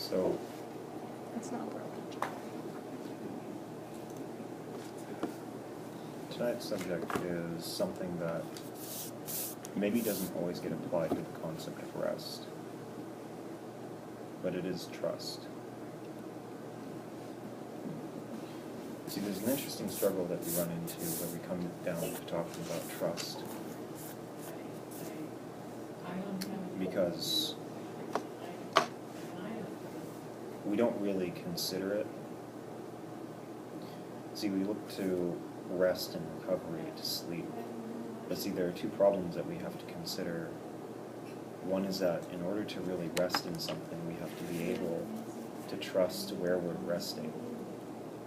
So That's not broken. tonight's subject is something that maybe doesn't always get applied to the concept of rest, but it is trust. See, there's an interesting struggle that we run into where we come down to talking about trust. Because we don't really consider it. See, we look to rest and recovery, to sleep. But see, there are two problems that we have to consider. One is that in order to really rest in something, we have to be able to trust where we're resting.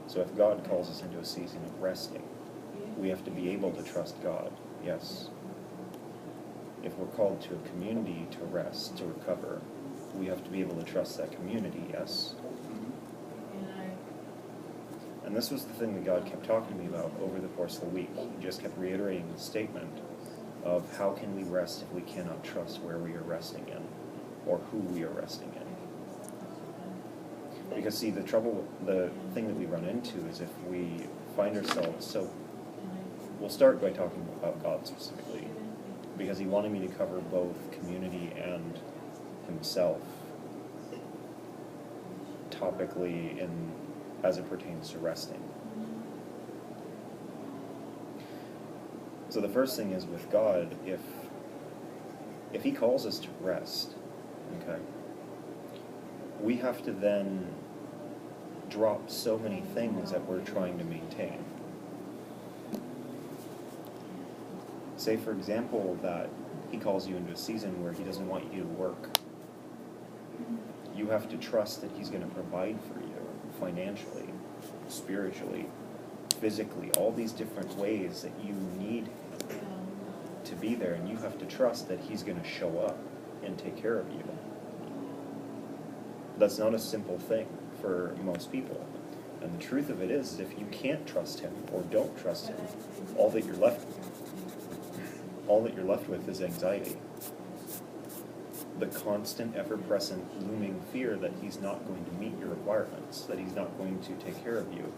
So if God calls us into a season of resting, we have to be able to trust God, yes. If we're called to a community to rest, to recover, we have to be able to trust that community, yes. And this was the thing that God kept talking to me about over the course of the week. He just kept reiterating the statement of how can we rest if we cannot trust where we are resting in, or who we are resting in. Because see, the thing that we run into is if we find ourselves, so we'll start by talking about God specifically, because he wanted me to cover both community and himself topically as it pertains to resting. So the first thing is with God, if he calls us to rest, okay, we have to then drop so many things that we're trying to maintain. Say, for example, that he calls you into a season where he doesn't want you to work. You have to trust that he's going to provide for you financially, spiritually, physically, all these different ways that you need him to be there, and you have to trust that he's going to show up and take care of you. That's not a simple thing for most people. And the truth of it is if you can't trust him or don't trust him, all that you're left with is anxiety. The constant, ever-present, looming fear that he's not going to meet your requirements, that he's not going to take care of you.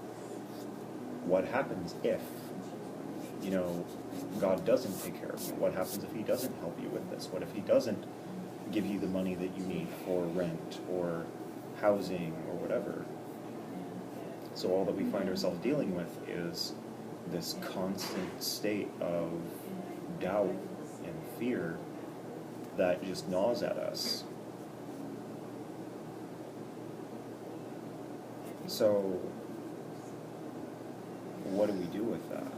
What happens if, God doesn't take care of you? What happens if he doesn't help you with this? What if he doesn't give you the money that you need for rent or housing or whatever? So all that we find ourselves dealing with is this constant state of doubt and fear that just gnaws at us. So what do we do with that?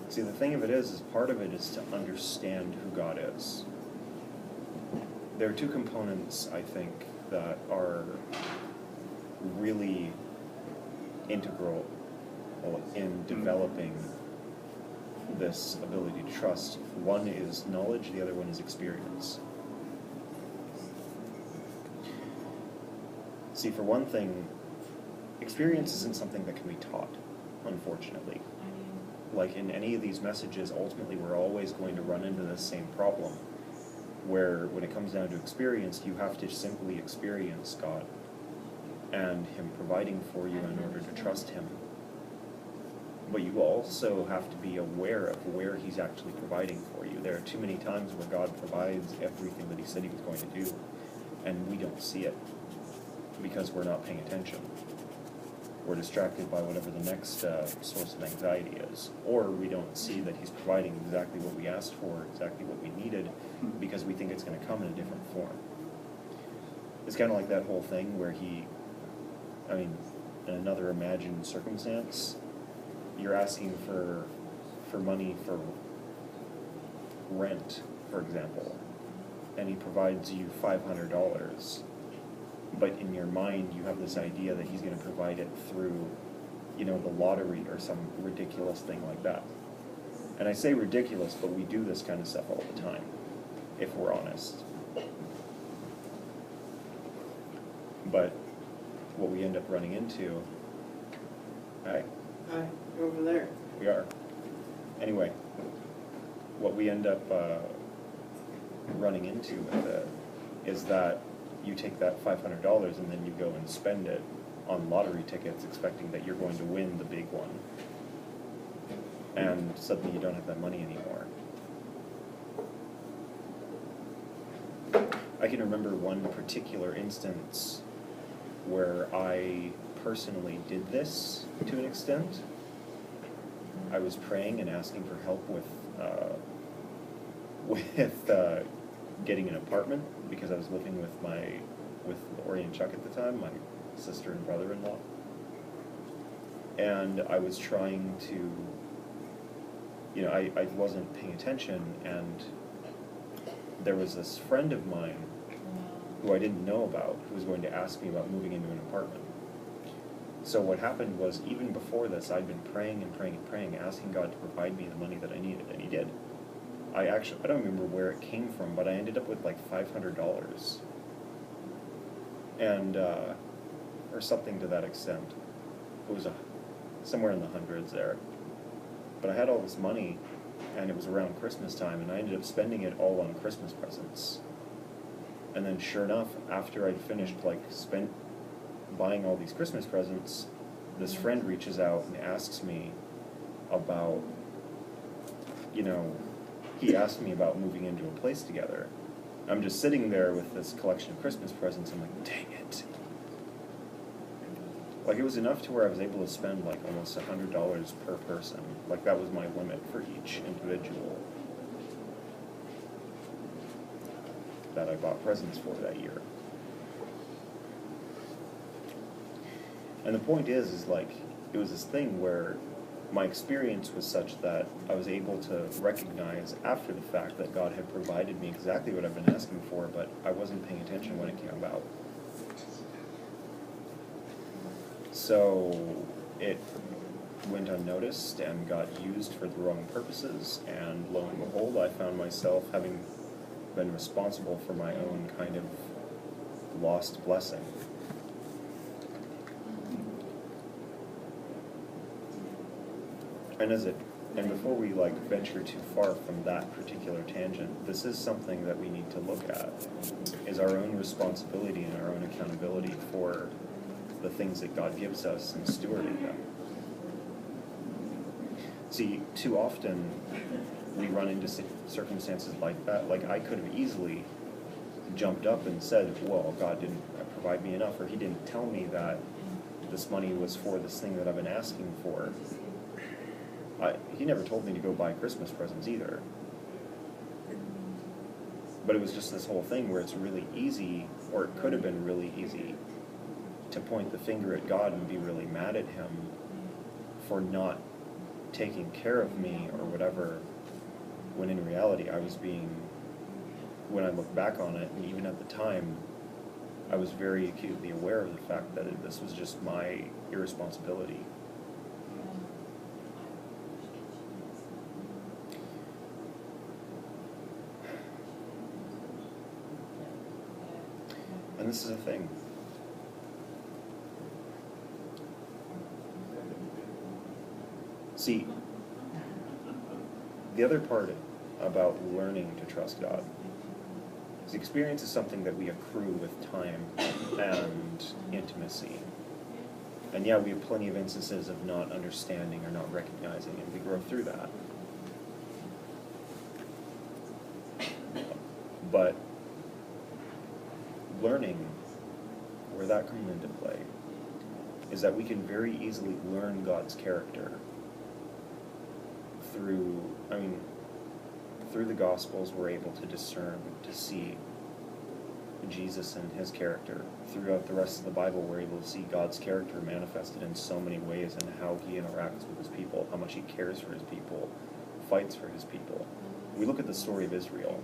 See, the thing of it is part of it is to understand who God is. There are two components, I think, that are really integral in developing this ability to trust. One is knowledge, the other one is experience. See, for one thing, experience isn't something that can be taught, unfortunately. Like in any of these messages, ultimately we're always going to run into this same problem, where when it comes down to experience, you have to simply experience God and him providing for you in order to trust him. But you also have to be aware of where he's actually providing for you. There are too many times where God provides everything that he said he was going to do, and we don't see it because we're not paying attention. We're distracted by whatever the next source of anxiety is, or we don't see that he's providing exactly what we asked for, exactly what we needed, because we think it's going to come in a different form. It's kind of like that whole thing where in another imagined circumstance, you're asking for money for rent, for example, and he provides you $500, but in your mind you have this idea that he's going to provide it through, the lottery or some ridiculous thing like that. And I say ridiculous, but we do this kind of stuff all the time, if we're honest. But what we end up running into... Hi, over there. we are. Anyway, what we end up running into is that you take that $500 and then you go and spend it on lottery tickets expecting that you're going to win the big one. And suddenly you don't have that money anymore. I can remember one particular instance where I personally did this to an extent. I was praying and asking for help with getting an apartment because I was living with Ori and Chuck at the time, my sister and brother-in-law. And I was trying to, I wasn't paying attention, and there was this friend of mine who I didn't know about who was going to ask me about moving into an apartment. So what happened was, even before this, I'd been praying and praying and praying, asking God to provide me the money that I needed, and He did. I don't remember where it came from, but I ended up with like $500, and or something to that extent. It was somewhere in the hundreds there. But I had all this money, and it was around Christmas time, and I ended up spending it all on Christmas presents. And then, sure enough, after I'd finished buying all these Christmas presents, this friend reaches out and asks me about, he asked me about moving into a place together. I'm just sitting there with this collection of Christmas presents. I'm like, dang it. Like, it was enough to where I was able to spend like almost $100 per person. Like, that was my limit for each individual that I bought presents for that year. And the point is like, it was this thing where my experience was such that I was able to recognize after the fact that God had provided me exactly what I've been asking for, but I wasn't paying attention when it came about. So it went unnoticed and got used for the wrong purposes, and lo and behold, I found myself having been responsible for my own kind of lost blessing. And before we venture too far from that particular tangent, this is something that we need to look at, is our own responsibility and our own accountability for the things that God gives us and stewarding them. See, too often we run into circumstances like that. Like, I could have easily jumped up and said, well, God didn't provide me enough, or He didn't tell me that this money was for this thing that I've been asking for. He never told me to go buy Christmas presents either. But it was just this whole thing where it's really easy, or it could have been really easy, to point the finger at God and be really mad at Him for not taking care of me or whatever, when in reality when I look back on it, and even at the time, I was very acutely aware of the fact that this was just my irresponsibility. And this is a thing. See, the other part about learning to trust God is experience is something that we accrue with time and intimacy. And yeah, we have plenty of instances of not understanding or not recognizing, and we grow through that. But learning, where that comes into play, is that we can very easily learn God's character through the Gospels. We're able to discern, to see Jesus and His character. Throughout the rest of the Bible, we're able to see God's character manifested in so many ways, and how He interacts with His people, how much He cares for His people, fights for His people. We look at the story of Israel.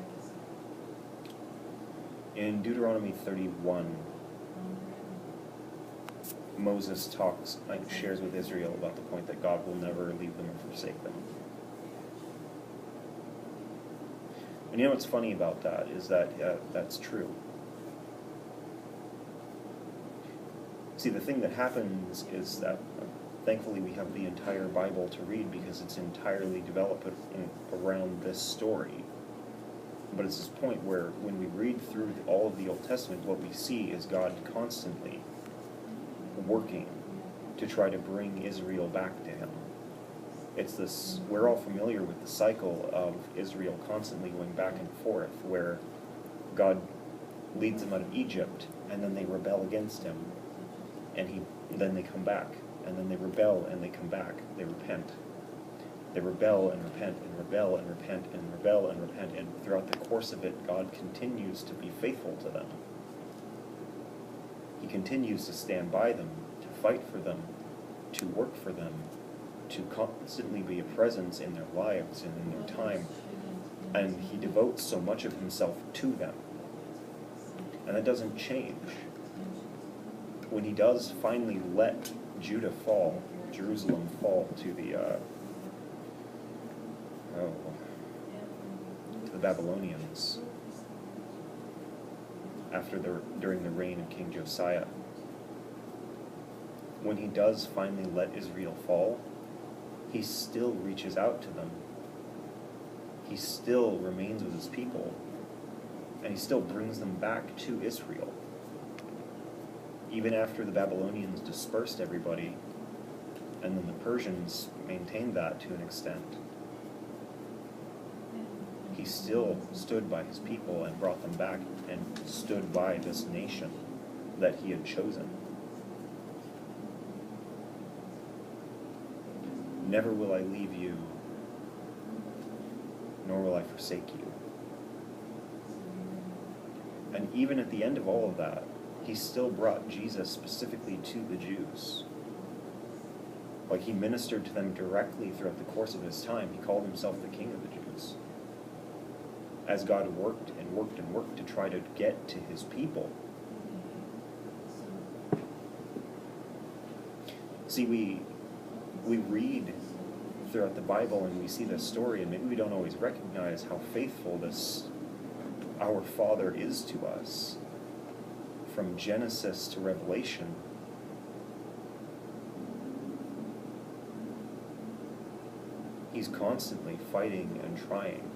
In Deuteronomy 31, Moses shares with Israel about the point that God will never leave them or forsake them. And you know what's funny about that is that that's true. See, the thing that happens is that thankfully we have the entire Bible to read, because it's entirely developed around this story. But it's this point where when we read through all of the Old Testament, what we see is God constantly working to try to bring Israel back to him. It's this, we're all familiar with the cycle of Israel constantly going back and forth, where God leads them out of Egypt, and then they rebel against him, and then they come back, and then they rebel and they come back, they repent. They rebel and repent and rebel and repent and rebel and repent, and throughout the course of it, God continues to be faithful to them. He continues to stand by them, to fight for them, to work for them, to constantly be a presence in their lives and in their time. And he devotes so much of himself to them. And that doesn't change. When he does finally let Judah fall, Jerusalem fall to the Babylonians during the reign of King Josiah, when he does finally let Israel fall, he still reaches out to them. He still remains with his people, and he still brings them back to Israel. Even after the Babylonians dispersed everybody, and then the Persians maintained that to an extent, he still stood by his people and brought them back and stood by this nation that he had chosen. Never will I leave you, nor will I forsake you. And even at the end of all of that, he still brought Jesus specifically to the Jews. Like, he ministered to them directly throughout the course of his time. He called himself the King of the Jews. As God worked and worked and worked to try to get to his people. See, we read throughout the Bible and we see this story, and maybe we don't always recognize how faithful this our Father is to us. From Genesis to Revelation, he's constantly fighting and trying.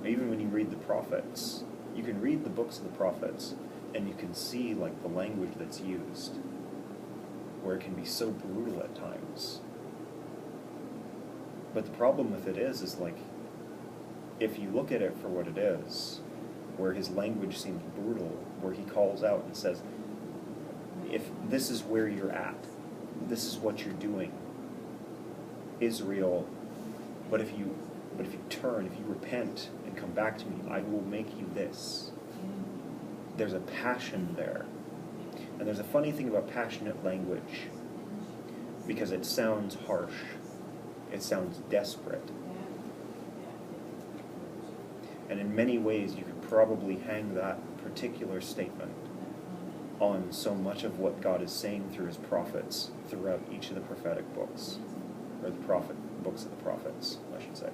Even when you read the prophets, you can read the books of the prophets, and you can see like the language that's used, where it can be so brutal at times. But the problem with it is like, if you look at it for what it is, where his language seems brutal, where he calls out and says, if this is where you're at, this is what you're doing, Israel, but if you turn, if you repent and come back to me, I will make you this. There's a passion there. And there's a funny thing about passionate language, because it sounds harsh. It sounds desperate. And in many ways, you could probably hang that particular statement on so much of what God is saying through his prophets throughout each of the prophetic books, or the books of the prophets, I should say.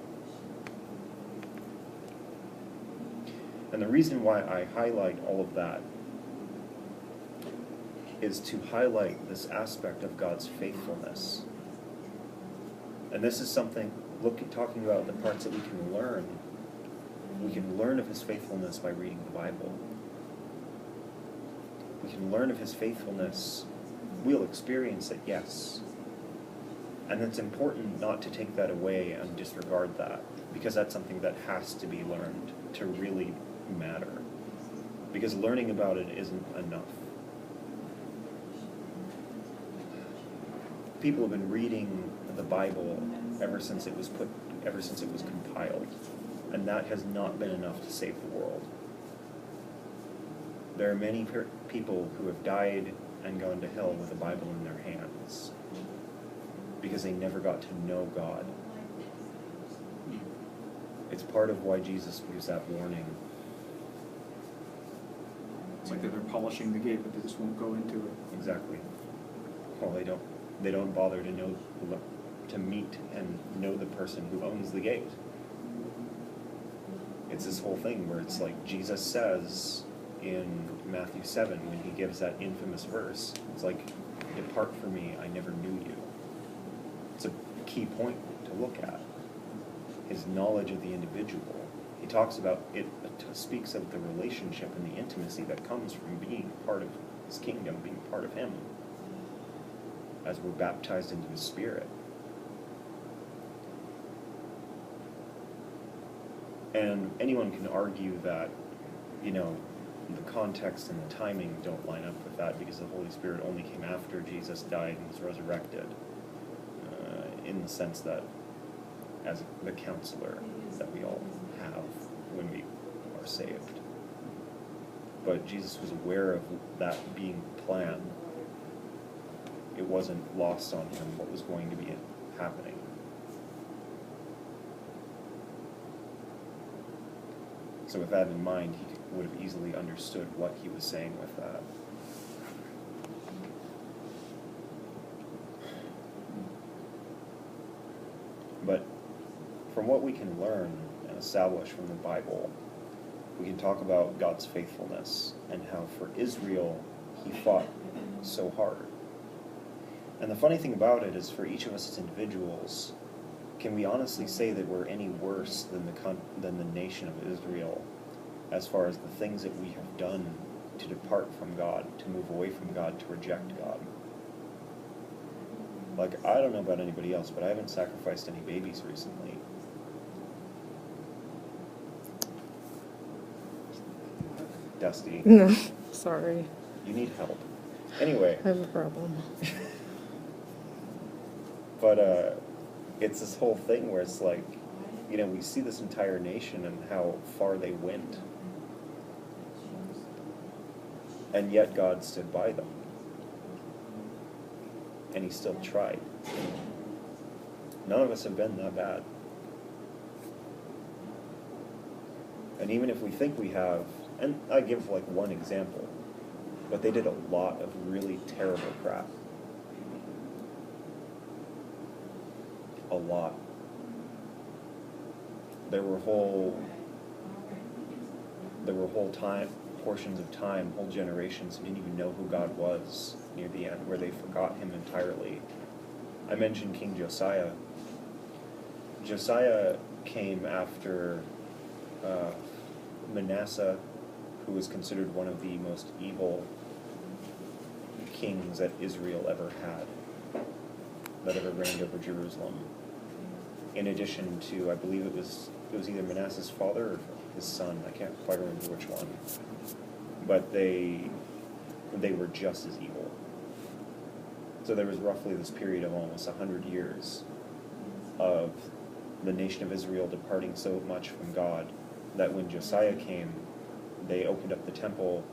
And the reason why I highlight all of that is to highlight this aspect of God's faithfulness. And this is something, talking about the parts that we can learn. We can learn of his faithfulness by reading the Bible. We can learn of his faithfulness. We'll experience it, yes. And it's important not to take that away and disregard that, because that's something that has to be learned to really matter. Because learning about it isn't enough. People have been reading the Bible ever since it was compiled, and that has not been enough to save the world. There are many people who have died and gone to hell with a Bible in their hands because they never got to know God. It's part of why Jesus gives that warning. It's like they're polishing the gate, but they just won't go into it. Exactly. Well, they don't bother to meet and know the person who owns the gate. It's this whole thing where it's like Jesus says in Matthew 7, when he gives that infamous verse, it's like, depart from me, I never knew you. It's a key point to look at. His knowledge of the individual, talks about it, speaks of the relationship and the intimacy that comes from being part of his kingdom, being part of him, as we're baptized into his Spirit. And anyone can argue that, you know, the context and the timing don't line up with that because the Holy Spirit only came after Jesus died and was resurrected, in the sense that as the counselor that we all have when we are saved. But Jesus was aware of that being planned. It wasn't lost on him what was going to be happening. So with that in mind, he would have easily understood what he was saying with that. But from what we can learn and establish from the Bible, we can talk about God's faithfulness and how for Israel he fought so hard. And the funny thing about it is, for each of us as individuals, can we honestly say that we're any worse than the nation of Israel as far as the things that we have done to depart from God, to move away from God, to reject God? Like, I don't know about anybody else, but I haven't sacrificed any babies recently. Dusty, No, sorry. you need help. Anyway. I have a problem. But it's this whole thing where it's like, you know, we see this entire nation and how far they went. And yet God stood by them. And he still tried. None of us have been that bad. And even if we think we have, and I give like one example, but they did a lot of really terrible crap. A lot. There were whole portions of time, whole generations who didn't even know who God was near the end, where they forgot him entirely. I mentioned King Josiah. Josiah came after Manasseh, who was considered one of the most evil kings that Israel ever had, that ever reigned over Jerusalem. In addition to, I believe it was either Manasseh's father or his son, I can't quite remember which one. But they were just as evil. So there was roughly this period of almost 100 years of the nation of Israel departing so much from God that when Josiah came, they opened up the temple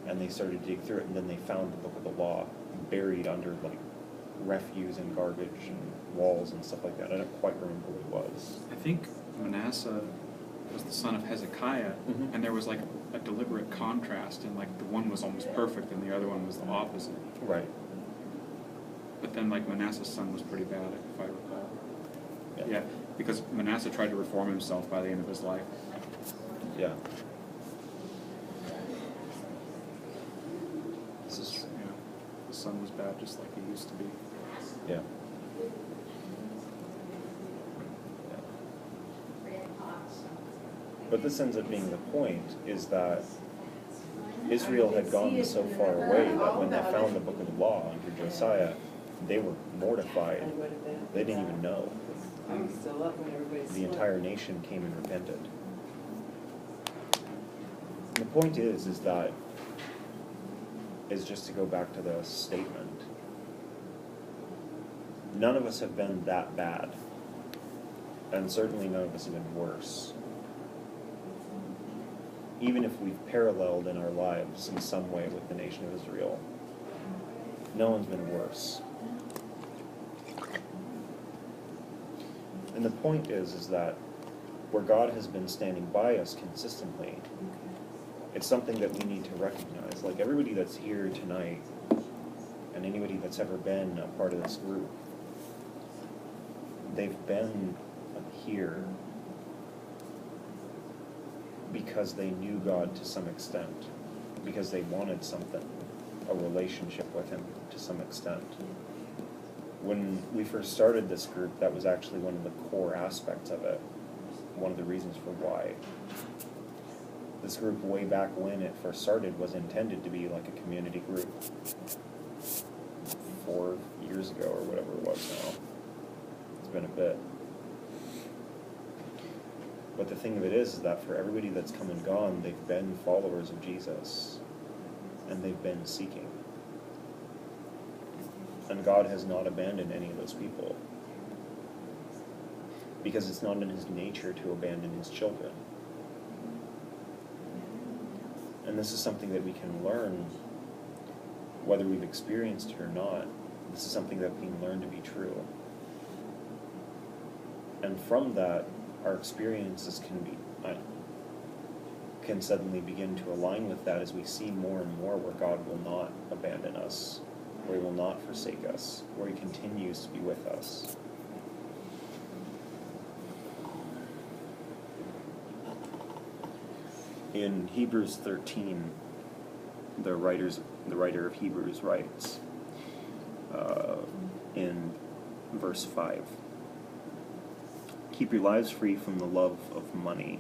and they started to dig through it, and then they found the book of the law buried under like refuse and garbage and walls and stuff like that. I don't quite remember what it was. I think Manasseh was the son of Hezekiah, and there was like a deliberate contrast, and like the one was almost perfect and the other one was the opposite. Right. But then like Manasseh's son was pretty bad, if I recall. Yeah, because Manasseh tried to reform himself by the end of his life. Yeah. This is, Yeah, the son was bad just like he used to be. yeah. But this ends up being the point, is that Israel had gone so far away that when they found the book of the law under Josiah, they were mortified. They didn't even know. I'm still up when everybody's The entire nation came and repented. And the point is that, is just to go back to the statement, none of us have been that bad, and certainly none of us have been worse. Even if we've paralleled in our lives in some way with the nation of Israel, no one's been worse. And the point is that where God has been standing by us consistently, it's something that we need to recognize. Like everybody that's here tonight, and anybody that's ever been a part of this group, they've been here because they knew God to some extent, because they wanted something, a relationship with him to some extent. When we first started this group, that was actually one of the core aspects of it, one of the reasons for why this group, way back when it first started, was intended to be like a community group 4 years ago or whatever it was now. It's been a bit. But the thing of it is that for everybody that's come and gone, they've been followers of Jesus, and they've been seeking. And God has not abandoned any of those people, because it's not in his nature to abandon his children. And this is something that we can learn, whether we've experienced it or not. This is something that we can learn to be true. And from that, our experiences can suddenly begin to align with that as we see more and more where God will not abandon us, where he will not forsake us, where he continues to be with us. In Hebrews 13, the writer of Hebrews writes in verse 5, "Keep your lives free from the love of money,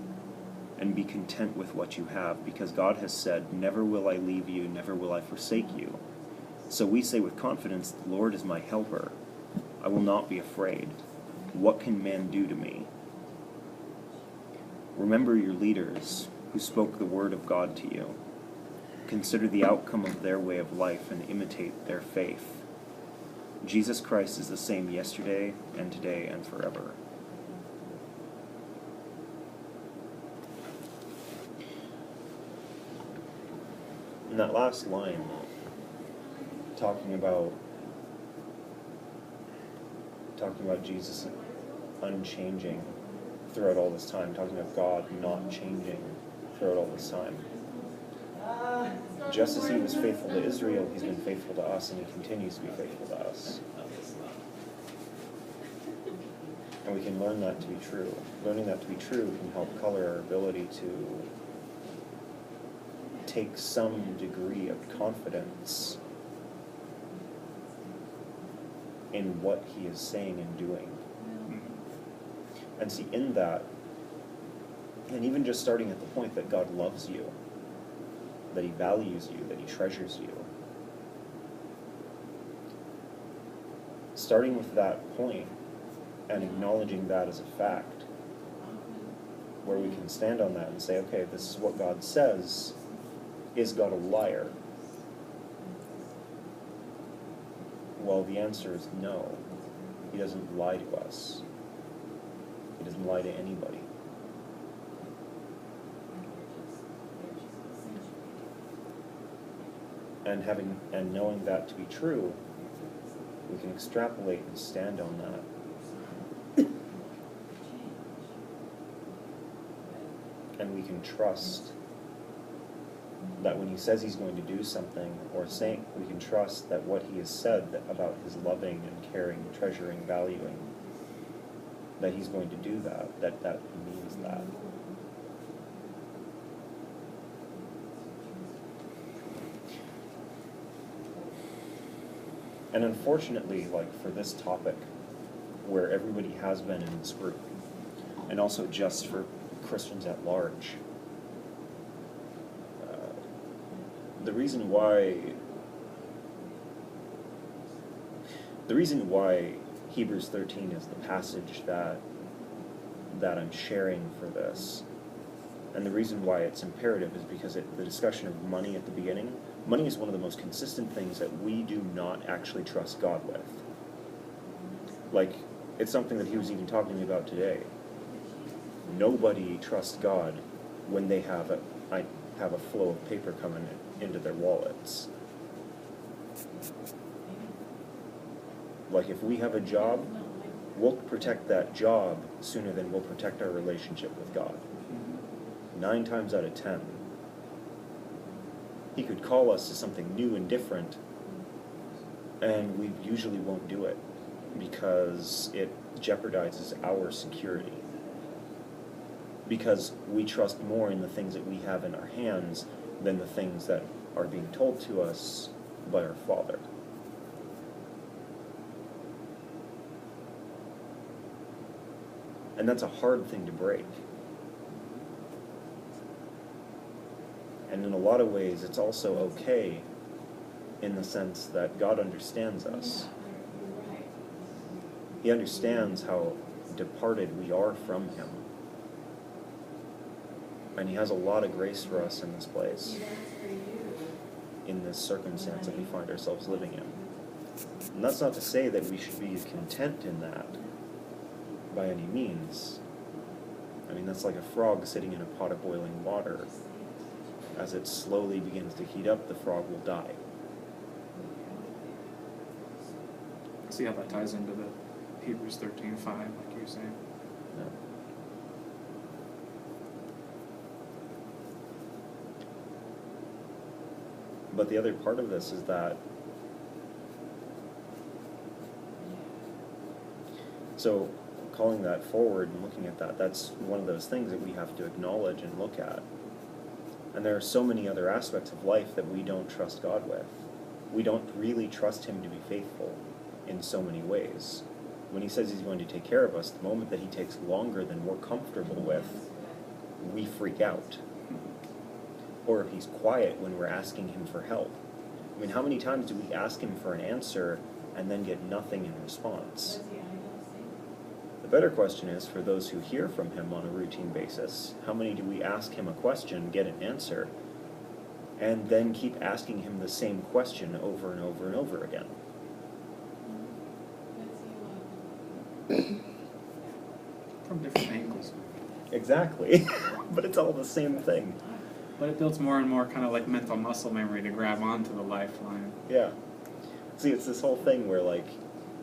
and be content with what you have, because God has said, 'Never will I leave you, never will I forsake you.' So we say with confidence, 'The Lord is my helper. I will not be afraid. What can man do to me?' Remember your leaders who spoke the word of God to you. Consider the outcome of their way of life and imitate their faith. Jesus Christ is the same yesterday and today and forever." In that last line, talking about Jesus unchanging throughout all this time, talking about God not changing throughout all this time. Just as he was faithful to Israel, he's been faithful to us, and he continues to be faithful to us. And we can learn that to be true. Learning that to be true can help color our ability to take some degree of confidence in what he is saying and doing. And see, in that, and even just starting at the point that God loves you, that he values you, that he treasures you, starting with that point and acknowledging that as a fact, where we can stand on that and say, okay, this is what God says. Is God a liar? Well, the answer is no. He doesn't lie to us. He doesn't lie to anybody. And knowing that to be true, we can extrapolate and stand on that. And we can trust that when he says he's going to do something, we can trust that what he has said about his loving and caring, treasuring, valuing, that he's going to do that he means that. And unfortunately, like for this topic, where everybody has been in this group, and also just for Christians at large, the reason why Hebrews 13 is the passage that I'm sharing for this, and the reason why it's imperative, is because the discussion of money at the beginning, money is one of the most consistent things that we do not actually trust God with. Like, it's something that he was even talking about today. Nobody trusts God when they have a flow of paper coming into their wallets. Like, if we have a job, we'll protect that job sooner than we'll protect our relationship with God. 9 times out of 10. He could call us to something new and different, and we usually won't do it because it jeopardizes our security. Because we trust more in the things that we have in our hands than the things that are being told to us by our Father. And that's a hard thing to break. And in a lot of ways, it's also okay in the sense that God understands us. He understands how departed we are from Him. And He has a lot of grace for us in this place, in this circumstance that we find ourselves living in. And that's not to say that we should be content in that by any means. I mean, that's like a frog sitting in a pot of boiling water. As it slowly begins to heat up, the frog will die. See how that ties into the Hebrews 13:5, like you were saying. No. But the other part of this is that, so calling that forward and looking at that, that's one of those things that we have to acknowledge and look at. And there are so many other aspects of life that we don't trust God with. We don't really trust Him to be faithful in so many ways. When He says He's going to take care of us, the moment that He takes longer than we're comfortable with, we freak out. Or if He's quiet when we're asking Him for help. I mean, how many times do we ask Him for an answer and then get nothing in response? The better question is, for those who hear from Him on a routine basis, how many do we ask Him a question, get an answer, and then keep asking Him the same question over and over and over again? From different angles. Exactly. But it's all the same thing. But it builds more and more kind of like mental muscle memory to grab onto the lifeline. Yeah. See, it's this whole thing where, like,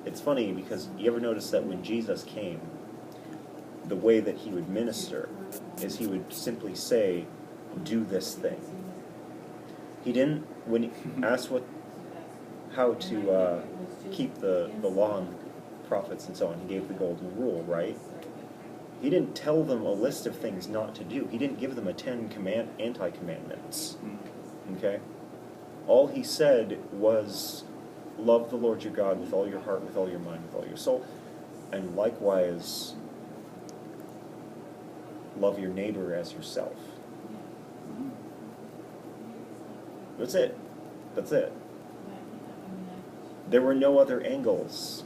it's funny because you ever notice that when Jesus came, the way that He would minister is He would simply say, do this thing. He didn't, when He asked how to keep the law and prophets and so on, He gave the golden rule, right? He didn't tell them a list of things not to do. He didn't give them a 10 anti-commandments. Okay? All He said was, love the Lord your God with all your heart, with all your mind, with all your soul, and likewise love your neighbor as yourself. That's it. That's it. There were no other angles.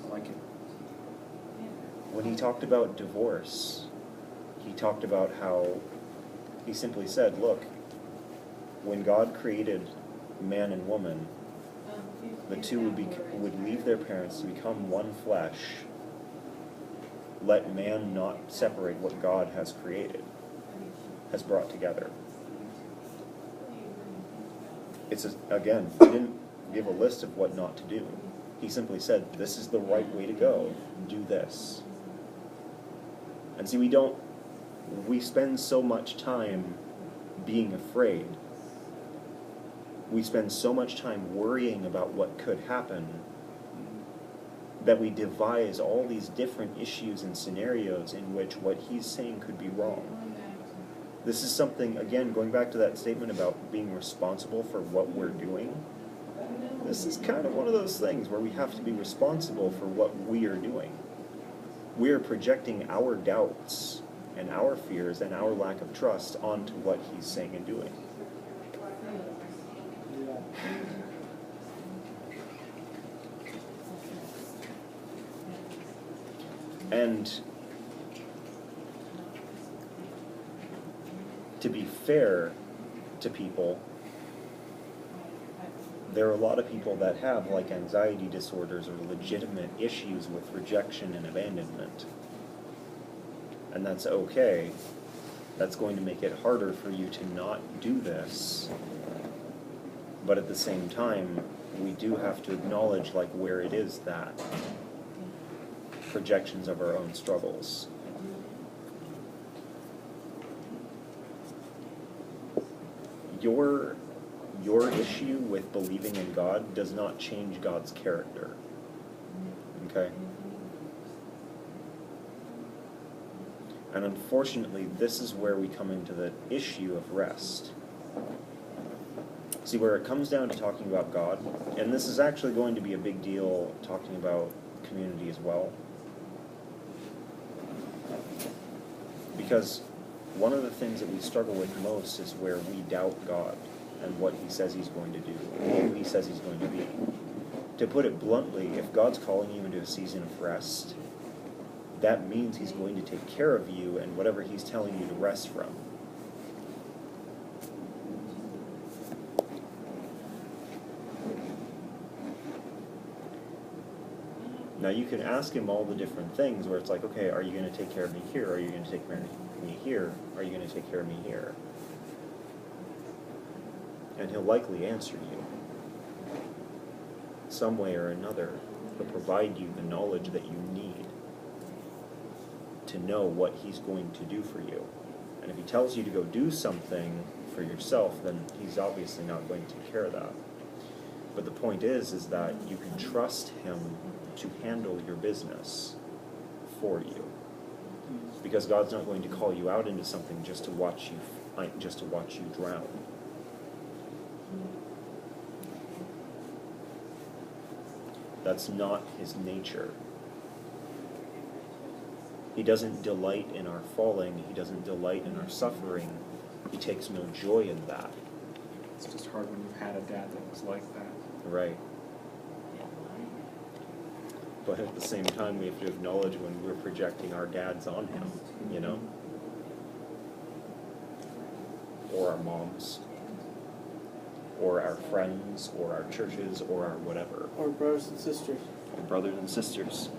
I like it. When He talked about divorce, He talked about how He simply said, look, when God created man and woman, the two would leave their parents to become one flesh. Let man not separate what God has created, has brought together. It's again, He didn't give a list of what not to do. He simply said, this is the right way to go. Do this. And see, we spend so much time being afraid. We spend so much time worrying about what could happen that we devise all these different issues and scenarios in which what He's saying could be wrong. This is something, again, going back to that statement about being responsible for what we're doing. This is kind of one of those things where we have to be responsible for what we are doing. We are projecting our doubts and our fears and our lack of trust onto what He's saying and doing. And to be fair to people, there are a lot of people that have like anxiety disorders or legitimate issues with rejection and abandonment. And that's okay. That's going to make it harder for you to not do this. But at the same time, we do have to acknowledge like where it is that projections of our own struggles. Your issue with believing in God does not change God's character. Okay? And unfortunately, this is where we come into the issue of rest. See, where it comes down to talking about God, and this is actually going to be a big deal talking about community as well. Because one of the things that we struggle with most is where we doubt God and what he says he's going to do, who he says he's going to be. To put it bluntly, if God's calling you into a season of rest, that means he's going to take care of you and whatever he's telling you to rest from. Now you can ask him all the different things where it's like, okay, are you going to take care of me here? Are you going to take care of me here? Are you going to take care of me here? And he'll likely answer you. Some way or another, he'll provide you the knowledge that you need to know what he's going to do for you. And if he tells you to go do something for yourself, then he's obviously not going to take care of that. But the point is that you can trust him to handle your business for you. Because God's not going to call you out into something just to watch you drown. That's not his nature. He doesn't delight in our falling. He doesn't delight in our suffering. He takes no joy in that. It's just hard when you've had a dad that was like that. Right. But at the same time, we have to acknowledge when we're projecting our dads on him, you know? Or our moms. Or our friends, or our churches, or our whatever. Or brothers and sisters. Or brothers and sisters.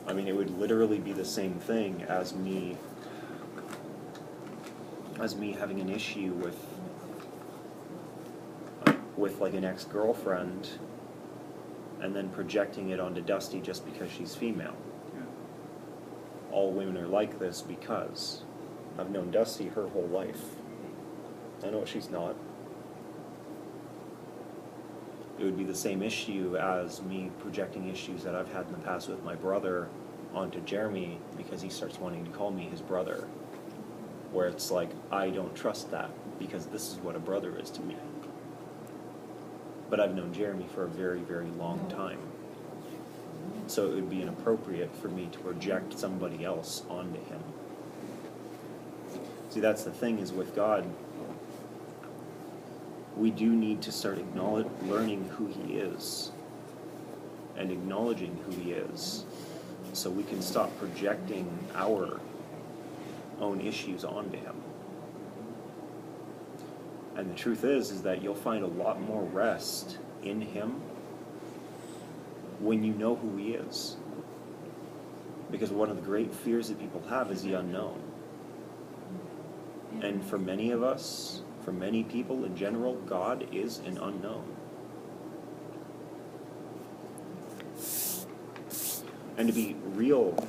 I mean, it would literally be the same thing as me having an issue with like an ex-girlfriend and then projecting it onto Dusty just because she's female. Yeah. All women are like this because I've known Dusty her whole life. I know she's not. It would be the same issue as me projecting issues that I've had in the past with my brother onto Jeremy because he starts wanting to call me his brother. Where it's like, I don't trust that because this is what a brother is to me. But I've known Jeremy for a very, very long time. So it would be inappropriate for me to project somebody else onto him. See, that's the thing is with God, we do need to start learning who he is and acknowledging who he is so we can stop projecting our own issues onto him. And the truth is that you'll find a lot more rest in him when you know who he is. Because one of the great fears that people have is the unknown. And for many of us, for many people in general, God is an unknown. And to be real,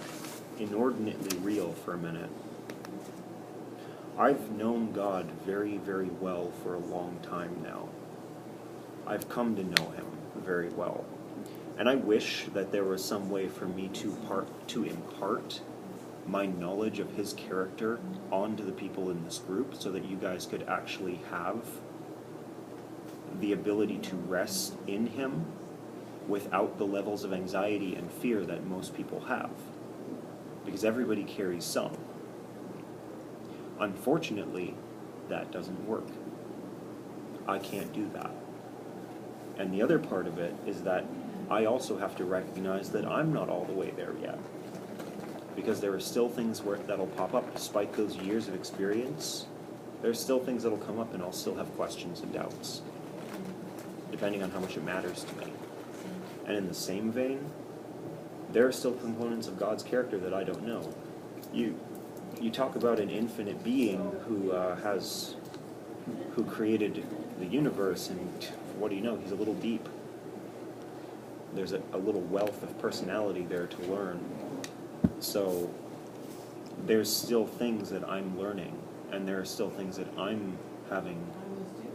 inordinately real for a minute, I've known God very, very well for a long time now. I've come to know him very well. And I wish that there was some way for me to impart my knowledge of his character onto the people in this group so that you guys could actually have the ability to rest in him without the levels of anxiety and fear that most people have. Because everybody carries some. Unfortunately, that doesn't work. I can't do that. And the other part of it is that I also have to recognize that I'm not all the way there yet. Because there are still things that'll pop up despite those years of experience. There's still things that'll come up and I'll still have questions and doubts, depending on how much it matters to me. And in the same vein, there are still components of God's character that I don't know. You talk about an infinite being who created the universe, and what do you know? He's a little deep. There's a little wealth of personality there to learn. So there's still things that I'm learning, and there are still things that I'm having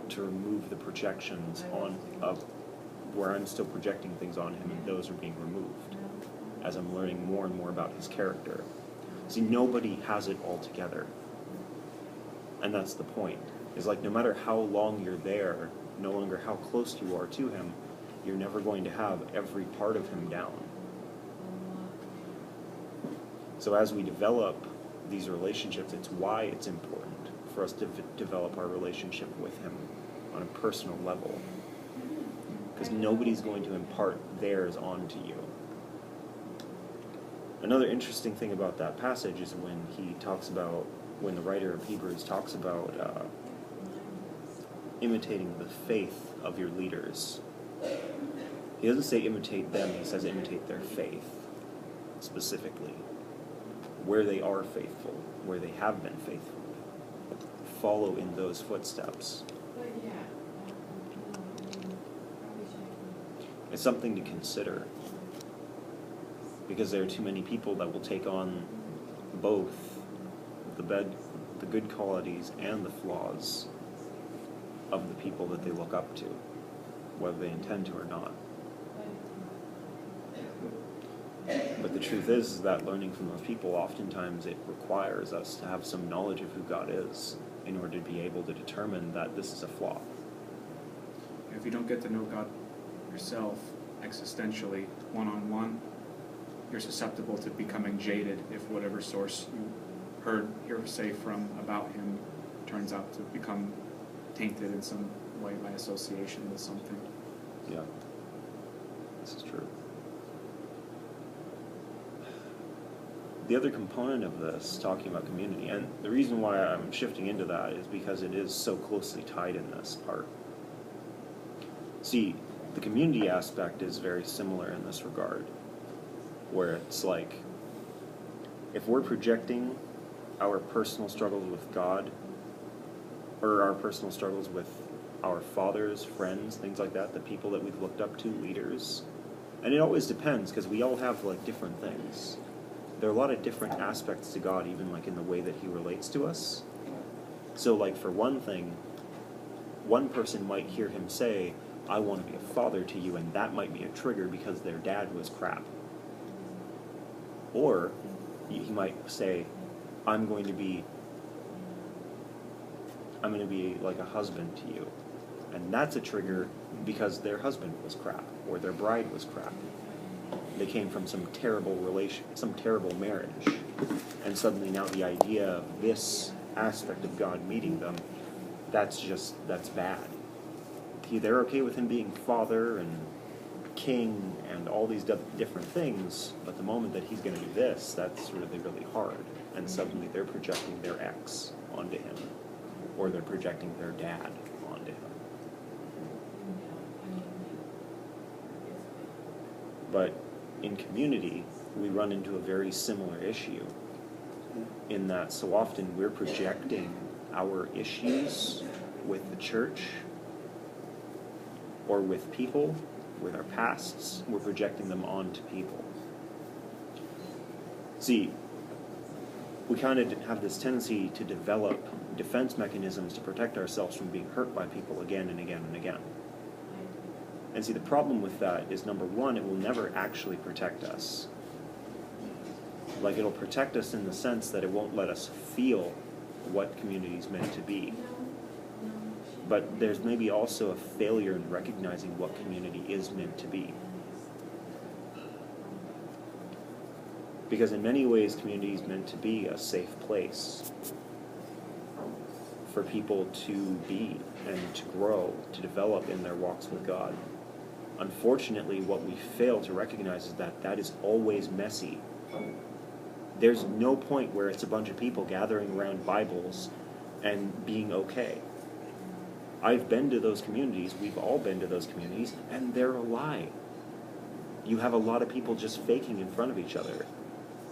to remove the projections of where I'm still projecting things on him, and those are being removed as I'm learning more and more about his character. See, nobody has it all together. And that's the point. Is like no matter how long you're there, no longer how close you are to him, you're never going to have every part of him down. So as we develop these relationships, it's why it's important for us to develop our relationship with him on a personal level. Because nobody's going to impart theirs onto you. Another interesting thing about that passage is when the writer of Hebrews talks about imitating the faith of your leaders. He doesn't say imitate them, he says imitate their faith, specifically. Where they are faithful, where they have been faithful. Follow in those footsteps. It's something to consider. Because there are too many people that will take on both the good qualities and the flaws of the people that they look up to, whether they intend to or not. But the truth is that learning from those people, oftentimes it requires us to have some knowledge of who God is in order to be able to determine that this is a flaw. If you don't get to know God yourself existentially, one-on-one, you're susceptible to becoming jaded if whatever source you heard hearsay from about him turns out to become tainted in some way by association with something. Yeah, this is true. The other component of this, talking about community, and the reason why I'm shifting into that is because it is so closely tied in this part. See, the community aspect is very similar in this regard, where it's like, if we're projecting our personal struggles with God, or our personal struggles with our fathers, friends, things like that, the people that we've looked up to, leaders, and it always depends, because we all have like different things. There are a lot of different aspects to God, even like in the way that he relates to us. So like for one thing, one person might hear him say, I want to be a father to you, and that might be a trigger because their dad was crap. Or he might say, I'm going to be like a husband to you. And that's a trigger because their husband was crap, or their bride was crap. They came from some terrible marriage. And suddenly now the idea of this aspect of God meeting them, that's bad. They're okay with him being father and king and all these different things, but the moment that he's going to do this, that's really, really hard. And suddenly they're projecting their ex onto him, or they're projecting their dad onto him. But in community, we run into a very similar issue in that so often we're projecting our issues with the church or with people, with our pasts, we're projecting them onto people. See, we kind of have this tendency to develop defense mechanisms to protect ourselves from being hurt by people again and again and again. And see, the problem with that is, number one, it will never actually protect us. Like, it'll protect us in the sense that it won't let us feel what community is meant to be. But there's maybe also a failure in recognizing what community is meant to be. Because in many ways, community is meant to be a safe place for people to be and to grow, to develop in their walks with God. Unfortunately, what we fail to recognize is that that is always messy. There's no point where it's a bunch of people gathering around Bibles and being okay. I've been to those communities, we've all been to those communities, and they're a lie. You have a lot of people just faking in front of each other.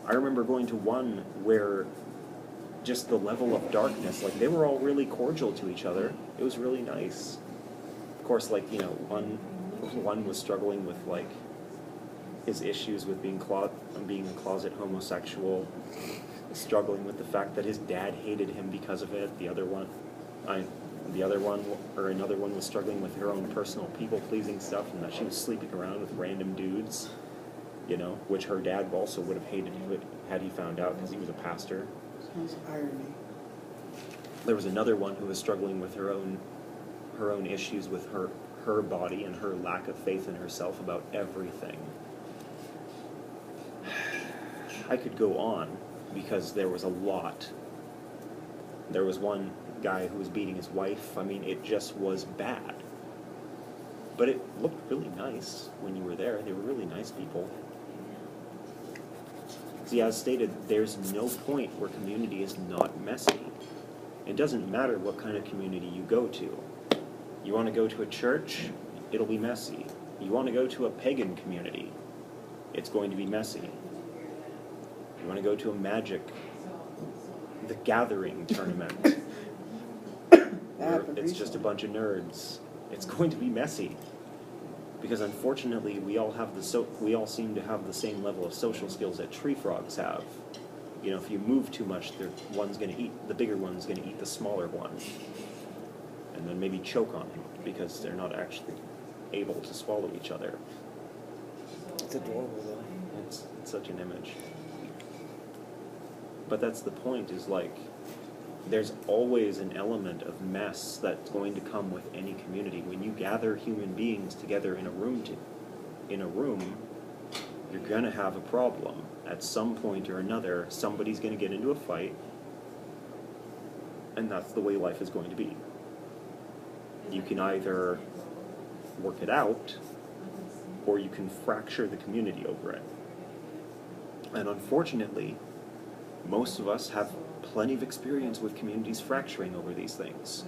I remember going to one where just the level of darkness, like they were all really cordial to each other. It was really nice. Of course, like, you know, one was struggling with like his issues with being a closet homosexual, struggling with the fact that his dad hated him because of it. Another one was struggling with her own personal people-pleasing stuff, and that she was sleeping around with random dudes, you know, which her dad also would have hated had he found out because he was a pastor. Sounds irony. There was another one who was struggling with her own issues with her body and her lack of faith in herself about everything. I could go on because there was a lot. There was one guy who was beating his wife. I mean, it just was bad. But it looked really nice when you were there. They were really nice people. See, as stated, there's no point where community is not messy. It doesn't matter what kind of community you go to. You want to go to a church, it'll be messy. You want to go to a pagan community, it's going to be messy. You want to go to a Magic, the Gathering tournament, where it's just a bunch of nerds, it's going to be messy. Because unfortunately, we all seem to have the same level of social skills that tree frogs have. You know, if you move too much, the bigger one's going to eat the smaller one, and then maybe choke on him because they're not actually able to swallow each other. It's adorable, though. It's such an image. But that's the point, is like, there's always an element of mess that's going to come with any community. When you gather human beings together in a room, you're going to have a problem. At some point or another, somebody's going to get into a fight, and that's the way life is going to be. You can either work it out, or you can fracture the community over it. And unfortunately, most of us have plenty of experience with communities fracturing over these things.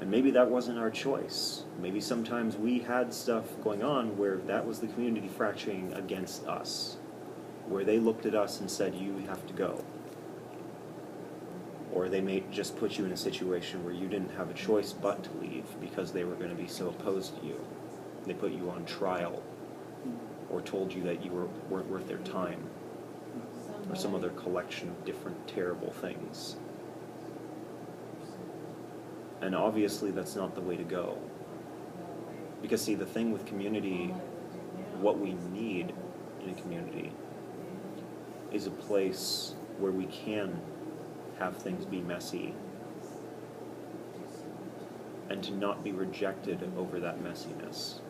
And maybe that wasn't our choice. Maybe sometimes we had stuff going on where that was the community fracturing against us, where they looked at us and said, you have to go. Or they may just put you in a situation where you didn't have a choice but to leave because they were going to be so opposed to you. They put you on trial, or told you that you weren't worth their time, or some other collection of different terrible things. And obviously that's not the way to go. Because see, the thing with community, what we need in a community is a place where we can have things be messy and to not be rejected over that messiness.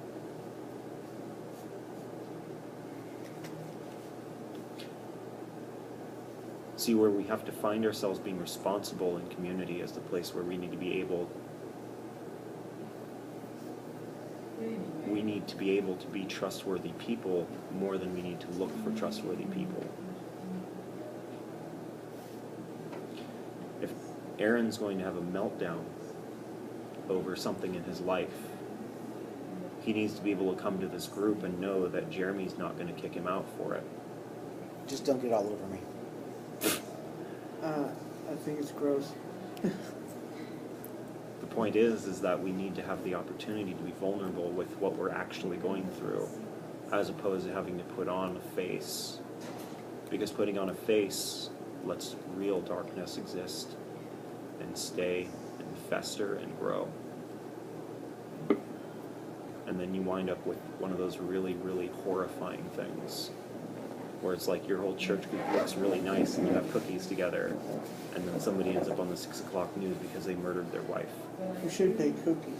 See, where we have to find ourselves being responsible in community as the place where we need to be able to be trustworthy people more than we need to look for trustworthy people. If Aaron's going to have a meltdown over something in his life, he needs to be able to come to this group and know that Jeremy's not going to kick him out for it. Just don't get all over me. I think it's gross. The point is that we need to have the opportunity to be vulnerable with what we're actually going through, as opposed to having to put on a face. Because putting on a face lets real darkness exist and stay and fester and grow. And then you wind up with one of those really, really horrifying things, where it's like your whole church group looks really nice and you have cookies together, and then somebody ends up on the 6 o'clock news because they murdered their wife. You should bake cookies.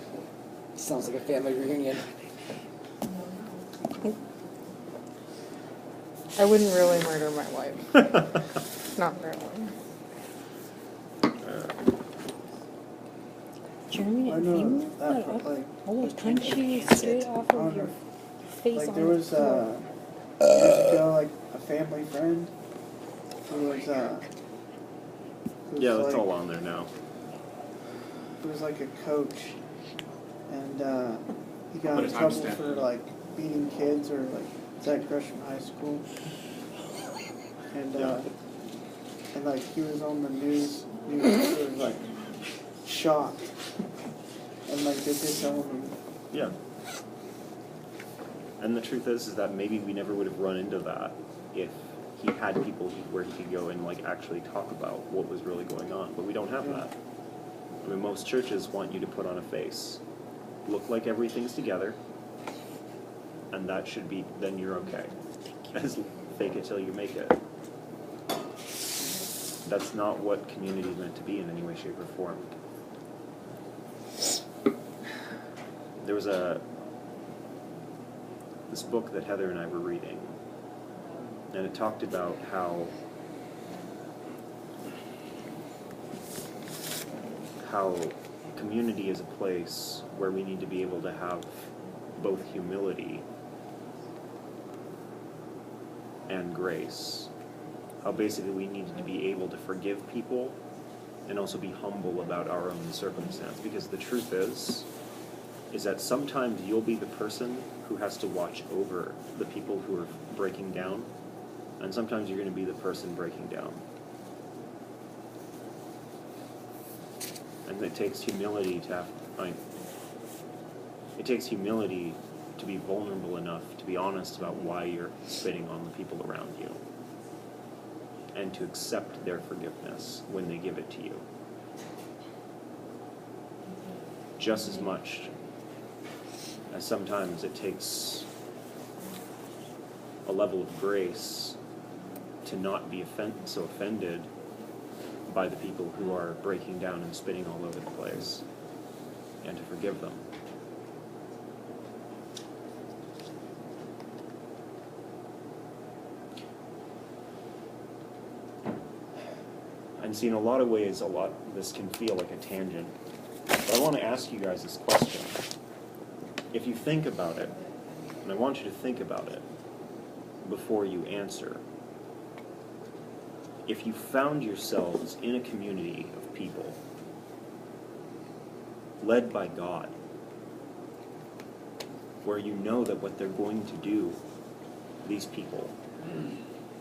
Sounds like a family reunion. I wouldn't really murder my wife. Not really. Jeremy, I if know you move that that for, up, like, all those kind of punches can't straight sit. off of on your her. face Like on there the was floor. years ago, like a family friend who was Yeah, that's like, all on there now. Who was like a coach, and he got Put in a trouble timestamp. for like beating kids or like that crush from high school, and Yeah. and like he was on the news was like shocked, and like they disowned him. Yeah. And the truth is that maybe we never would have run into that if he had people where he could go and like actually talk about what was really going on. But we don't have that. I mean, most churches want you to put on a face, look like everything's together, and that should be, then you're okay. As fake it till you make it. That's not what community is meant to be in any way, shape, or form. There was this book that Heather and I were reading, and it talked about how community is a place where we need to be able to have both humility and grace. How basically we need to be able to forgive people and also be humble about our own circumstance. Because the truth is that sometimes you'll be the person who has to watch over the people who are breaking down, and sometimes you're going to be the person breaking down. And it takes humility to it takes humility to be vulnerable enough to be honest about why you're spitting on the people around you, and to accept their forgiveness when they give it to you. Just as much as sometimes it takes a level of grace to not be so offended by the people who are breaking down and spitting all over the place, and to forgive them. And see, in a lot of ways, this can feel like a tangent. But I want to ask you guys this question. If you think about it, and I want you to think about it before you answer, if you found yourselves in a community of people led by God, where you know that what they're going to do, these people,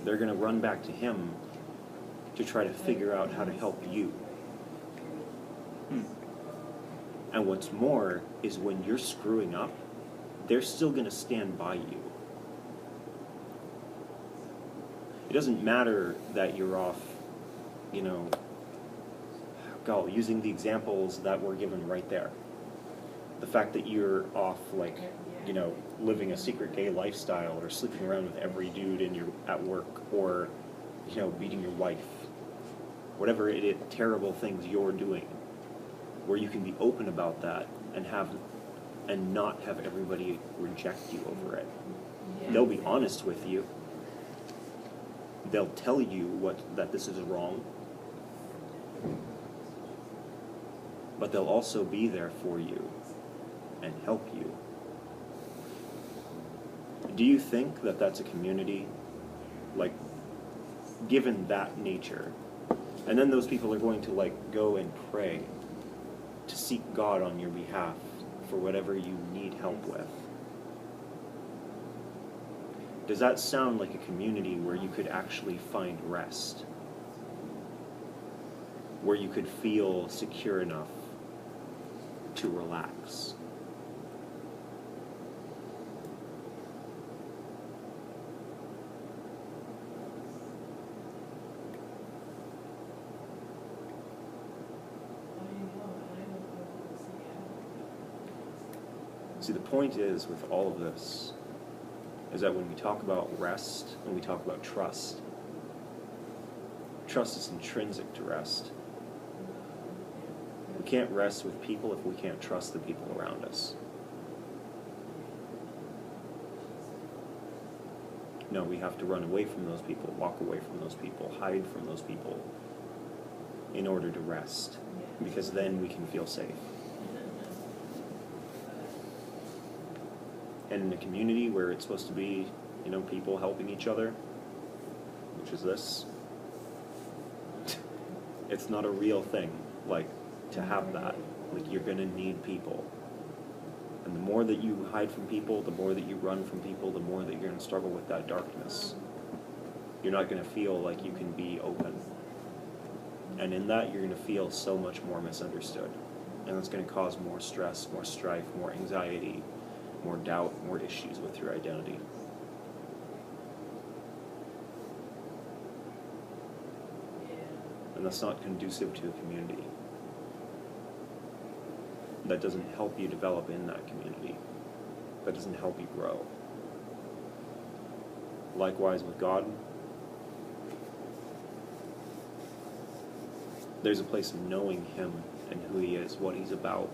they're going to run back to Him to try to figure out how to help you. And what's more is when you're screwing up, they're still going to stand by you. It doesn't matter that you're off, using the examples that were given right there. The fact that you're off, living a secret gay lifestyle, or sleeping around with every dude at work, or, beating your wife. Whatever terrible things you're doing, where you can be open about that and not have everybody reject you over it. They'll be honest with you. They'll tell you that this is wrong, but they'll also be there for you and help you. Do you think that that's a community, given that nature? And then those people are going to go and pray to seek God on your behalf for whatever you need help with. Does that sound like a community where you could actually find rest? Where you could feel secure enough to relax? See, the point is, with all of this, is that when we talk about rest and we talk about trust, trust is intrinsic to rest. We can't rest with people if we can't trust the people around us. No, we have to run away from those people, walk away from those people, hide from those people in order to rest, because then we can feel safe. And in a community where it's supposed to be, people helping each other, which is this, it's not a real thing, to have that. You're going to need people. And the more that you hide from people, the more that you run from people, the more that you're going to struggle with that darkness. You're not going to feel like you can be open. And in that, you're going to feel so much more misunderstood. And it's going to cause more stress, more strife, more anxiety, more doubt, more issues with your identity. And that's not conducive to a community. That doesn't help you develop in that community. That doesn't help you grow. Likewise with God, there's a place of knowing Him and who He is, what He's about.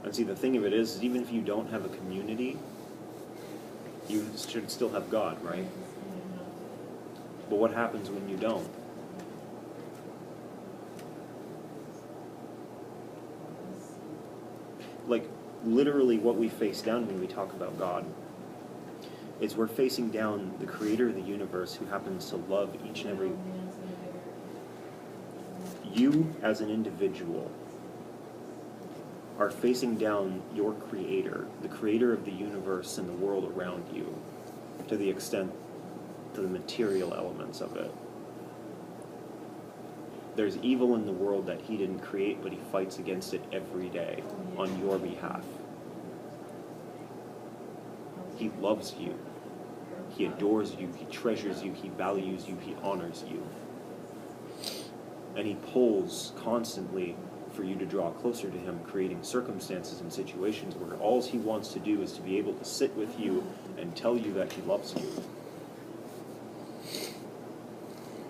And see, the thing of it is even if you don't have a community, You should still have God, right? But what happens when you don't? Like, literally what we face down when we talk about God is we're facing down the creator of the universe who happens to love each and every... You, as an individual, are facing down your creator, the creator of the universe and the world around you, to the extent, to the material elements of it. There's evil in the world that he didn't create, but he fights against it every day on your behalf. He loves you. He adores you. He treasures you. He values you. He honors you. And he pulls constantly for you to draw closer to him, creating circumstances and situations where all he wants to do is to be able to sit with you and tell you that he loves you.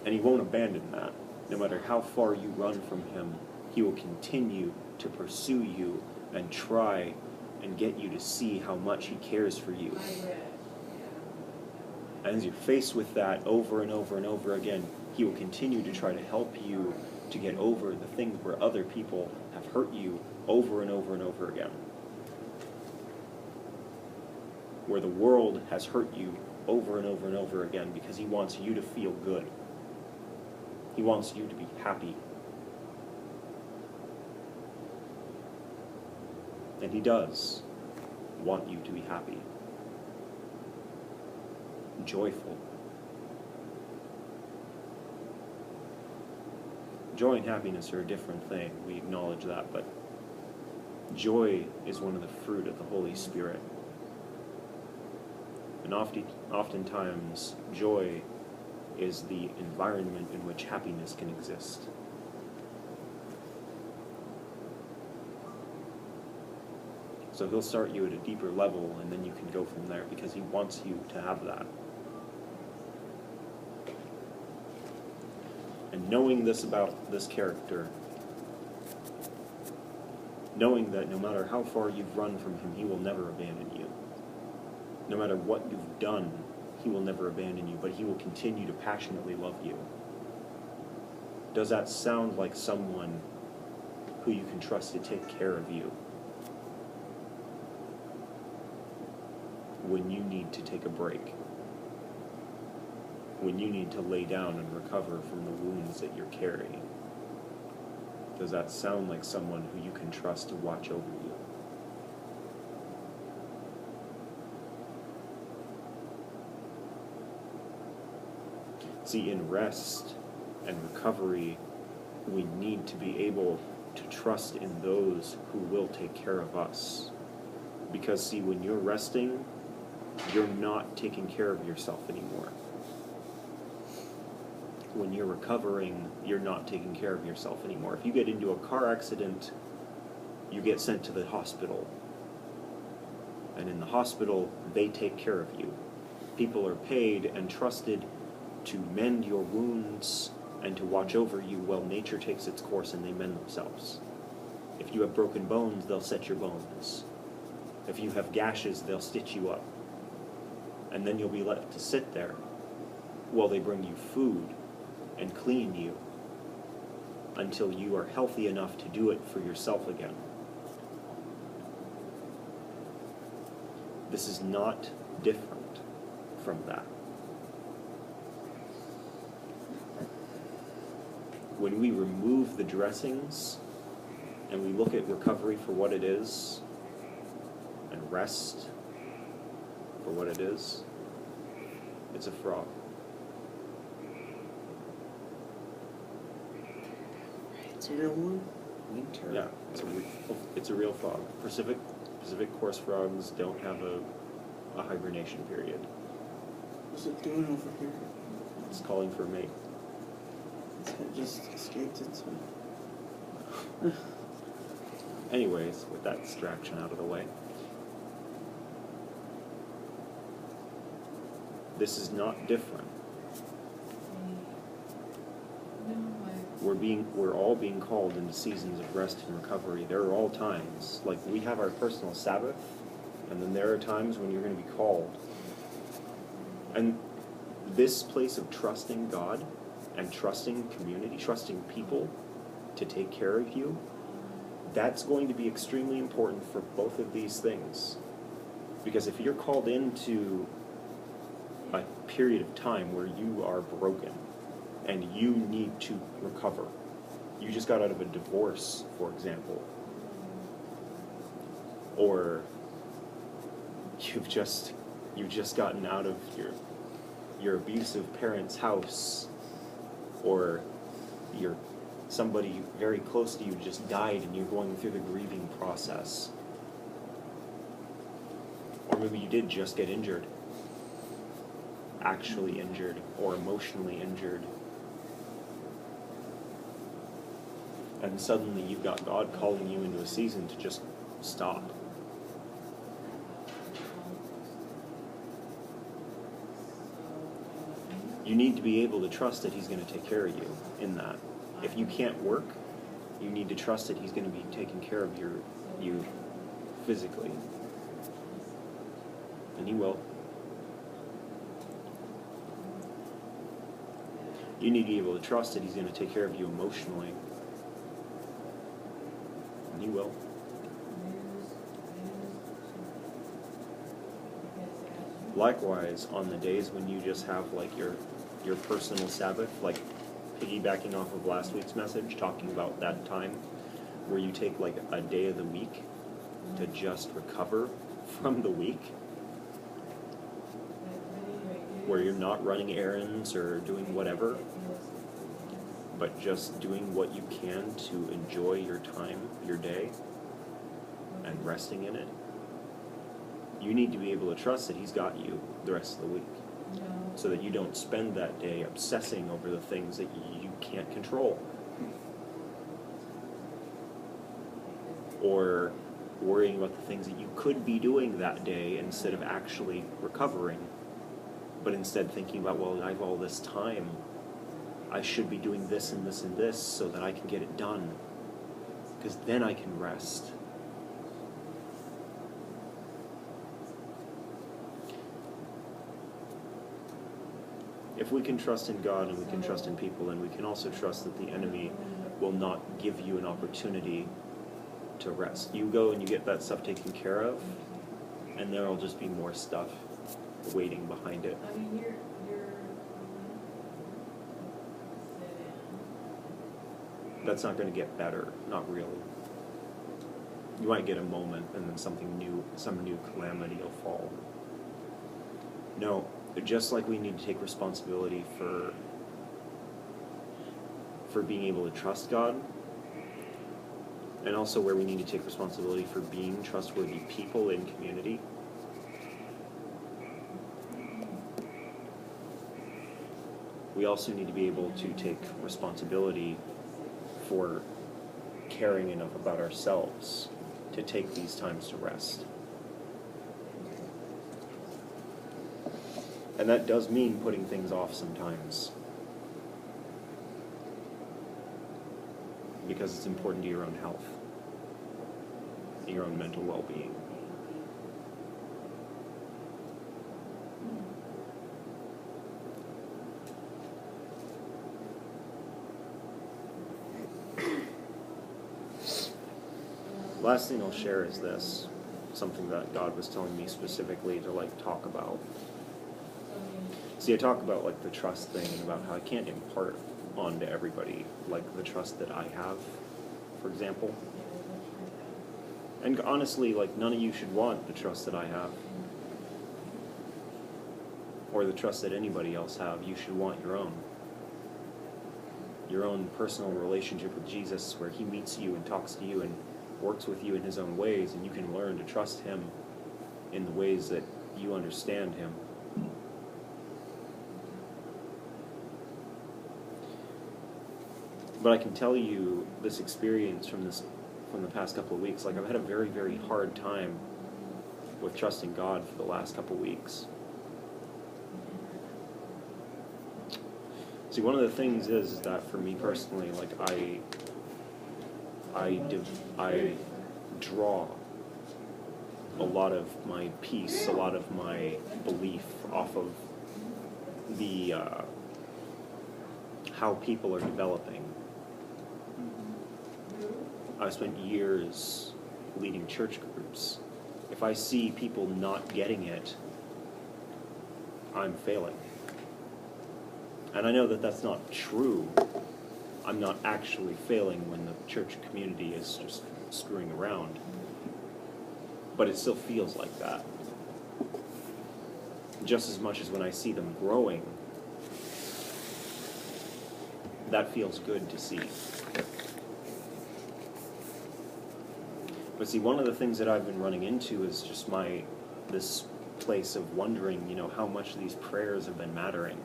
And he won't abandon that. No matter how far you run from him, he will continue to pursue you and try and get you to see how much he cares for you. And as you're faced with that over and over and over again, he will continue to try to help you to get over the things where other people have hurt you over and over and over again. Where the world has hurt you over and over and over again because he wants you to feel good. He wants you to be happy. And he does want you to be happy. Joyful. Joy and happiness are a different thing. We acknowledge that, but joy is one of the fruit of the Holy Spirit. And oftentimes, joy is the environment in which happiness can exist. So he'll start you at a deeper level, and then you can go from there, because he wants you to have that. And knowing this about this character, knowing that no matter how far you've run from him, he will never abandon you. No matter what you've done, he will never abandon you, but he will continue to passionately love you. Does that sound like someone who you can trust to take care of you when you need to take a break? When you need to lay down and recover from the wounds that you're carrying? Does that sound like someone who you can trust to watch over you? See, in rest and recovery, we need to be able to trust in those who will take care of us. Because, see, when you're resting, you're not taking care of yourself anymore. When you're recovering, you're not taking care of yourself anymore. If you get into a car accident, you get sent to the hospital. And in the hospital, they take care of you. People are paid and trusted to mend your wounds and to watch over you while nature takes its course and they mend themselves. If you have broken bones, they'll set your bones. If you have gashes, they'll stitch you up. And then you'll be left to sit there while they bring you food and clean you until you are healthy enough to do it for yourself again. This is not different from that. When we remove the dressings and we look at recovery for what it is and rest for what it is, it's a fraud. It's a real one. Winter. Yeah, it's a real frog. Pacific course frogs don't have a hibernation period. What's it doing over here? It's calling for a mate. Its head just escaped its Anyways, with that distraction out of the way, this is not different. We're all being called into seasons of rest and recovery. There are all times, like we have our personal Sabbath, and then there are times when you're going to be called And this place of trusting God and trusting community, trusting people to take care of you, that's going to be extremely important for both of these things. Because if you're called into a period of time where you are broken and you need to recover, you just got out of a divorce, for example, or you've just gotten out of your abusive parents' house, or somebody very close to you just died and you're going through the grieving process. Or maybe you did just get injured, actually injured, or emotionally injured. And suddenly you've got God calling you into a season to just stop. You need to be able to trust that He's going to take care of you in that. If you can't work, you need to trust that He's going to be taking care of you physically. And He will. You need to be able to trust that He's going to take care of you emotionally. And He will. Likewise, on the days when you just have like your personal Sabbath, like piggybacking off of last week's message, talking about that time where you take like a day of the week to just recover from the week, where you're not running errands or doing whatever, but just doing what you can to enjoy your time, your day, and resting in it. You need to be able to trust that He's got you the rest of the week, so that you don't spend that day obsessing over the things that you can't control, or worrying about the things that you could be doing that day instead of actually recovering, but instead thinking about, well, I have all this time, I should be doing this and this and this so that I can get it done, because then I can rest. If we can trust in God and we can trust in people, and we can also trust that the enemy will not give you an opportunity to rest. You go and you get that stuff taken care of, and there will just be more stuff waiting behind it. That's not going to get better, not really. You might get a moment, and then something new, some new calamity will fall. No, just like we need to take responsibility for being able to trust God, and also where we need to take responsibility for being trustworthy people in community, we also need to be able to take responsibility for caring enough about ourselves to take these times to rest. And that does mean putting things off sometimes, because it's important to your own health, your own mental well-being. Last thing I'll share is this, something that God was telling me specifically to talk about. See, I talk about the trust thing and about how I can't impart onto everybody the trust that I have, for example. And honestly, none of you should want the trust that I have, or the trust that anybody else have. You should want your own personal relationship with Jesus, where He meets you and talks to you and works with you in His own ways, and you can learn to trust Him in the ways that you understand Him. But I can tell you this experience from the past couple of weeks. I've had a very, very hard time with trusting God for the last couple of weeks. See, one of the things is that for me personally, I draw a lot of my peace, a lot of my belief off of the how people are developing. I've spent years leading church groups. If I see people not getting it, I'm failing. And I know that that's not true. I'm not actually failing when the church community is just screwing around. But it still feels like that. Just as much as when I see them growing, that feels good to see. But see, one of the things that I've been running into is just this place of wondering, how much these prayers have been mattering.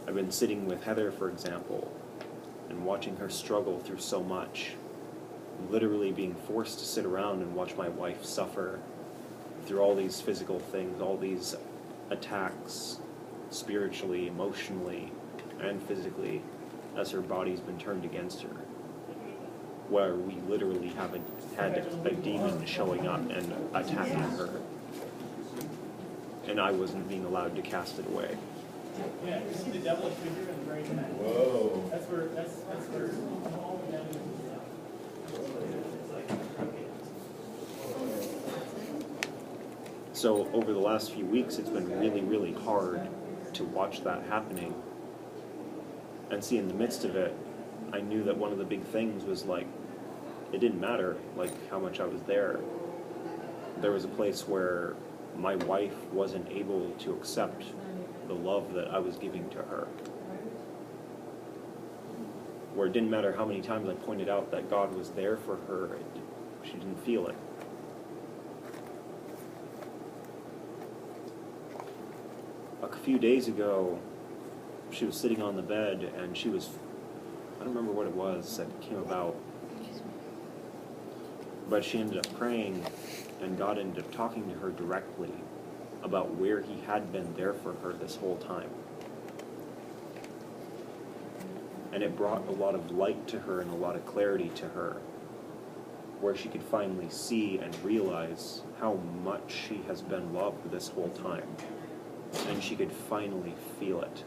I've been sitting with Heather, for example, and watching her struggle through so much. Literally being forced to sit around and watch my wife suffer through all these physical things, all these attacks, spiritually, emotionally, and physically, as her body's been turned against her. Where we literally haven't had a demon showing up and attacking her. And I wasn't being allowed to cast it away. Yeah, you see the devil figure in the very end. Whoa. That's where all the damage is. It's like, So over the last few weeks, it's been really, really hard to watch that happening. And see, in the midst of it, I knew that one of the big things was like, it didn't matter how much I was there. There was a place where my wife wasn't able to accept the love that I was giving to her. Where it didn't matter how many times I pointed out that God was there for her, she didn't feel it. A few days ago, she was sitting on the bed and I don't remember what it was that came about, but she ended up praying and God ended up talking to her directly about where he had been there for her this whole time. And it brought a lot of light to her and a lot of clarity to her, where she could finally see and realize how much she has been loved this whole time. And she could finally feel it.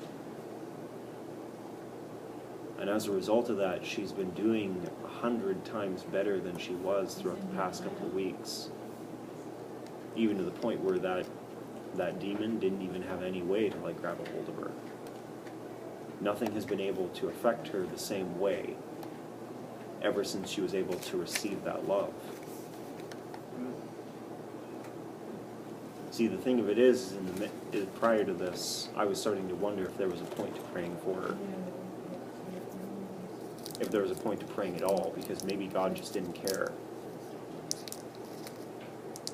And as a result of that, she's been doing 100 times better than she was throughout the past couple of weeks. Even to the point where that demon didn't even have any way to grab a hold of her. Nothing has been able to affect her the same way ever since she was able to receive that love. See, the thing of it is prior to this, I was starting to wonder if there was a point to praying for her. If there was a point to praying at all, because maybe God just didn't care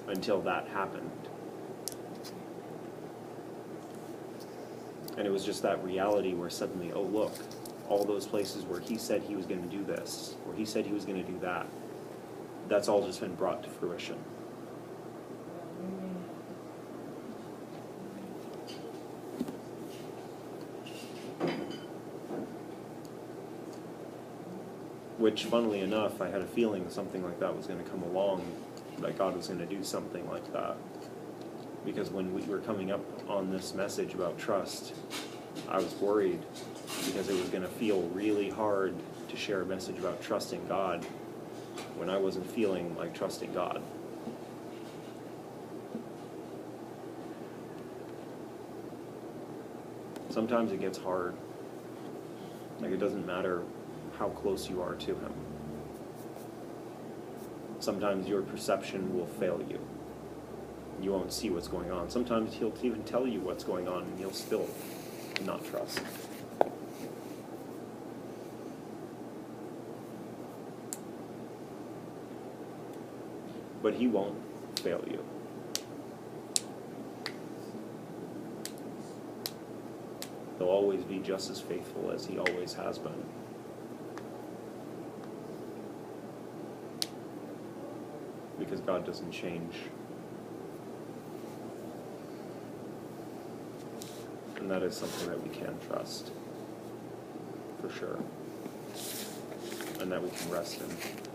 until that happened. And it was just that reality where suddenly, oh look, all those places where he said he was going to do this, or he said he was going to do that, that's all just been brought to fruition. Which, funnily enough, I had a feeling something like that was going to come along, that God was going to do something like that. Because when we were coming up on this message about trust, I was worried because it was going to feel really hard to share a message about trusting God when I wasn't feeling like trusting God. Sometimes it gets hard. It doesn't matter how close you are to him. Sometimes your perception will fail you. You won't see what's going on. Sometimes he'll even tell you what's going on and you'll still not trust. But he won't fail you. He'll always be just as faithful as he always has been. Because God doesn't change. And that is something that we can trust, for sure. And that we can rest in.